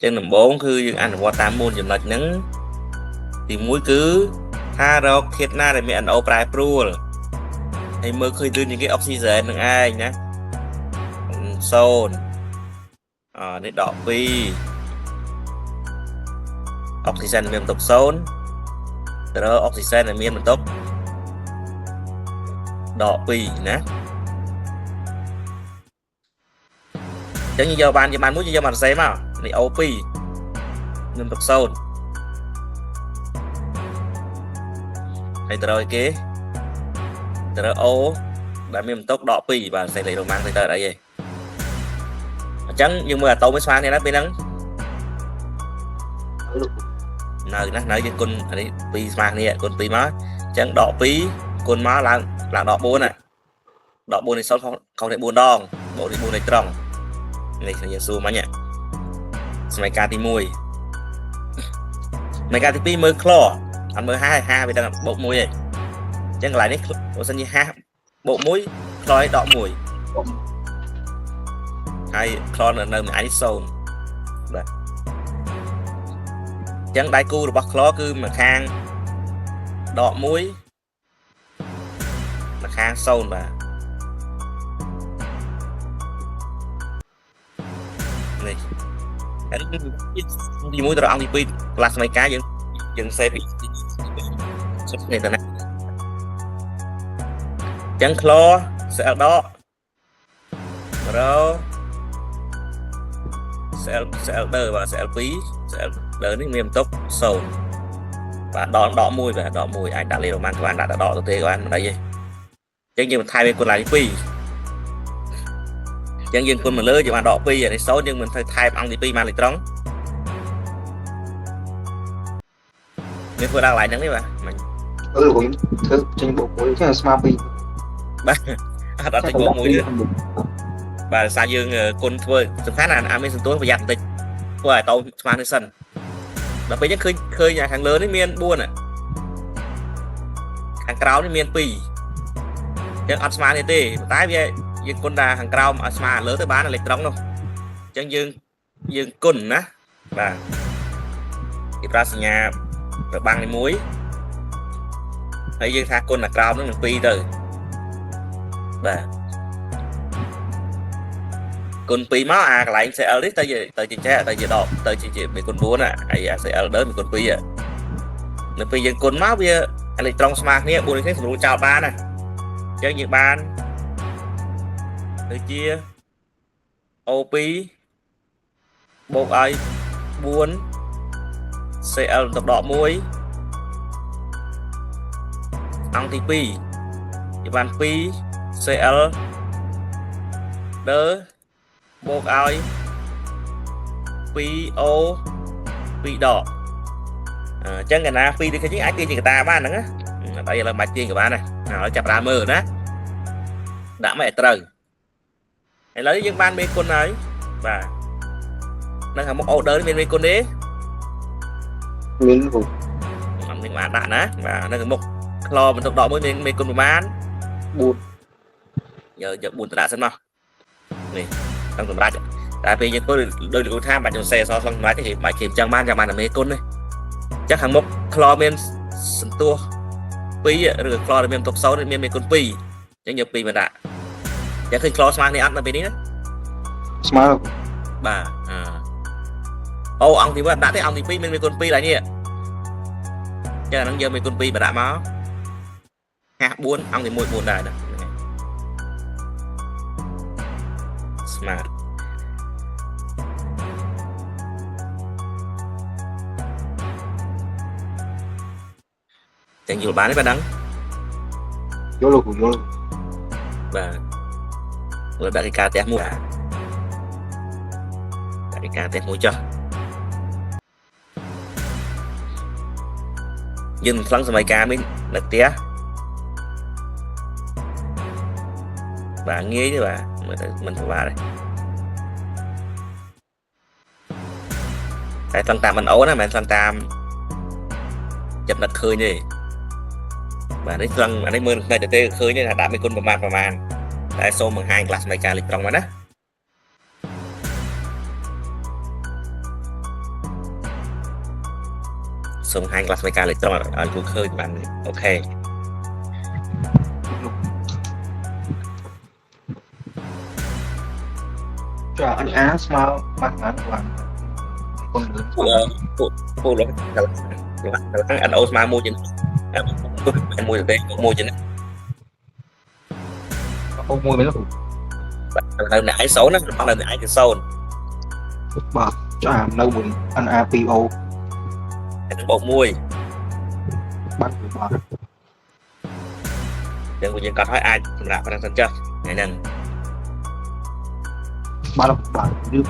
Trên làm bốn cứ dương ăn qua tam mônចំណុចហ្នឹងទី1គឺថារកធាតុណាដែលមាន NO ប្រែប្រួលហើយមើលឃើញដូចជាគេអុកស៊ីហ្សែននឹងឯងណា0នេះដក2អុកស៊ីហ្សែនមានបន្ទុក0ទៅរកអុកស៊ីហ្សែនដែលមានបន្ទុកដក2ណាចឹងយកបានមួយយកមកសរសេរមកនេះ O2 មានបន្ទុក0ហើយទៅរកគេទៅរក O ដែលមានបន្ទុកដក2បាទសេលេខរ៉ូម៉ាំងទៅអីឯងអញ្ចឹងយើងមើលអាតូមវាស្មើគ្នាណាពេលហ្នឹងនៅយើងគុណអានេះ2ស្មើគ្នាគុណ2មកអញ្ចឹងដក2គុណមកឡើងដក4ណាដក4នេះ0ខុសនេះ4ដងបូកនេះ4នេះត្រង់នេះខ្ញុំសួរមិញសមីការទី1សមីការទី2មើលក្លអត់មើល5វាដឹងបូក1ឯងអញ្ចឹងកន្លែងនេះបើសិនជា5បូក1ក្លឲ្យដក1ហើយក្លនៅមួយឯង0បាទអញ្ចឹងដៃគូរបស់ក្លគឺមួយខាងដក1មួយខាង0បាទនេះហើយទី1ទៅអង្គទី2ក្លាសសមីការយើងសេពីសុខនេះទៅណាចឹងក្លស្អលដករោស្អលដឺបាទស្អល2ស្អលដឺនេះមានបន្ទុក0បាទដក1បាទដក1អាចដាក់លេខរ៉ូម៉ាំងក៏បានដាក់ដកទៅទេក៏បានមិនអីទេចឹងយើងបន្ថែមវាគុណឡើងទី2ចឹងយើងគុណមកលើយើងបានដក2អានេះ0យើងមិនត្រូវថែមអង្គទី2បានលេខត្រង់មានធ្វើដល់កន្លែងហ្នឹងទេបាទមិញខ្ញុំធ្វើចេញបូក1ចឹងស្មើ2បាទអត់ចេញបូក1ទេបាទដោយសារយើងគុណធ្វើសំខាន់អាមានសន្ទុះប្រយ័ត្នបន្តិចធ្វើឲ្យតោស្មើនេះសិនដល់ពេលចឹងឃើញខាងលើនេះមាន4ខាងក្រោមនេះមាន2យើងអត់ស្មើនេះទេប៉ុន្តែវាយើងគុណថាខាងក្រោមឲ្យស្មើលើទៅបានលេខត្រង់នោះអញ្ចឹងយើងគុណណាបាទគេប្រើសញ្ញារបាំងនេះមួយហើយយើងថាគុណខាងក្រោមនោះនឹង2ទៅបាទគុណ2មកអាកន្លែង CL នេះទៅជាចេះទៅជាដកទៅជាមានគុណ4ហើយអា CL ដើមមានគុណ2នៅពេលយើងគុណមកវាអេឡិចត្រូនស្មើគ្នា4នេះសម្រួលចោលបានណាអញ្ចឹងយើងបានដូចជា O2 បូកឲ្យ4 CL ទៅដក1អង្គទី2វាបាន2 CL ដើបូកឲ្យ 2O 2ដកអញ្ចឹងកាលណា2ដូចគ្នាអាចទាញជាកតាបានហ្នឹងណាតែឥឡូវមិនបាច់ទាញក៏បានដែរហើយចាប់ដើមមើលណាដាក់មកឲ្យត្រូវឥឡូវយើងបានមេគុណហើយបាទនៅខាងមុខ order មានមេគុណទេមានគ្រូអត់មានបានដាក់ណាបាទនៅខាងមុខក្លបន្ទុកដកមួយមានមេគុណប្រមាណ4យក4តដាក់សិនមកនេះតាមសម្រាប់តែពេលយើងធ្វើដោយលោកថាបាច់យើងសេអសស្លឹងសម្រាប់ទេបាច់គេចឹងបានចាំបានតែមេគុណនេះចឹងខាងមុខក្លមានសន្ទុះ2ឬក្លដែលមានបន្ទុក0មានមេគុណ2ចឹងយក2មកដាក់ចឹងឃើញក្លស្មើនេះអត់នៅពេលនេះណាស្មើបាទអូអង្គទី1ដាក់ទេអង្គទី2មានមេគុណ2ឡើយនេះចឹងអានឹងយកមេគុណ2មកដាក់មក54អង្គទី1 4ដែរណាស្មើចឹងយល់បានទេបាទដឹងយល់លោកយល់បាទលើដាក់ឯកាផ្ទះមួយដាក់ឯកាផ្ទះមួយចុះយើងខ្លាំងសម័យកាលមាននៅផ្ទះបាទងាយទេបាទមើលទៅមិនពិបាកទេតែខ្លាំងតាមមិនអូនណាមិនខ្លាំងតាមចិត្តនឹកឃើញទេបាទនេះខ្លាំងអានេះមើលផ្នែកទៅទេឃើញទេថាដាក់មានគុណប្រមាណតែសូមបង្ហាញក្លាសនៃការលេខត្រង់មកណា ส่งให้กลัสในการเลยต้องกูเคยมันโอเค cho anh Á smile mặt ngắn của con lớn พูดแล้วกันอันโอสมามูจินอันมูจินมูจิน ông môi mấy nó là nãy xấu nó hoặc là nãy cái sâu bọt cho đâu mình anh APO bộ môi bắt bọt đừng có những có hỏi ai là phải đang chưa ngày nên bắt bọt như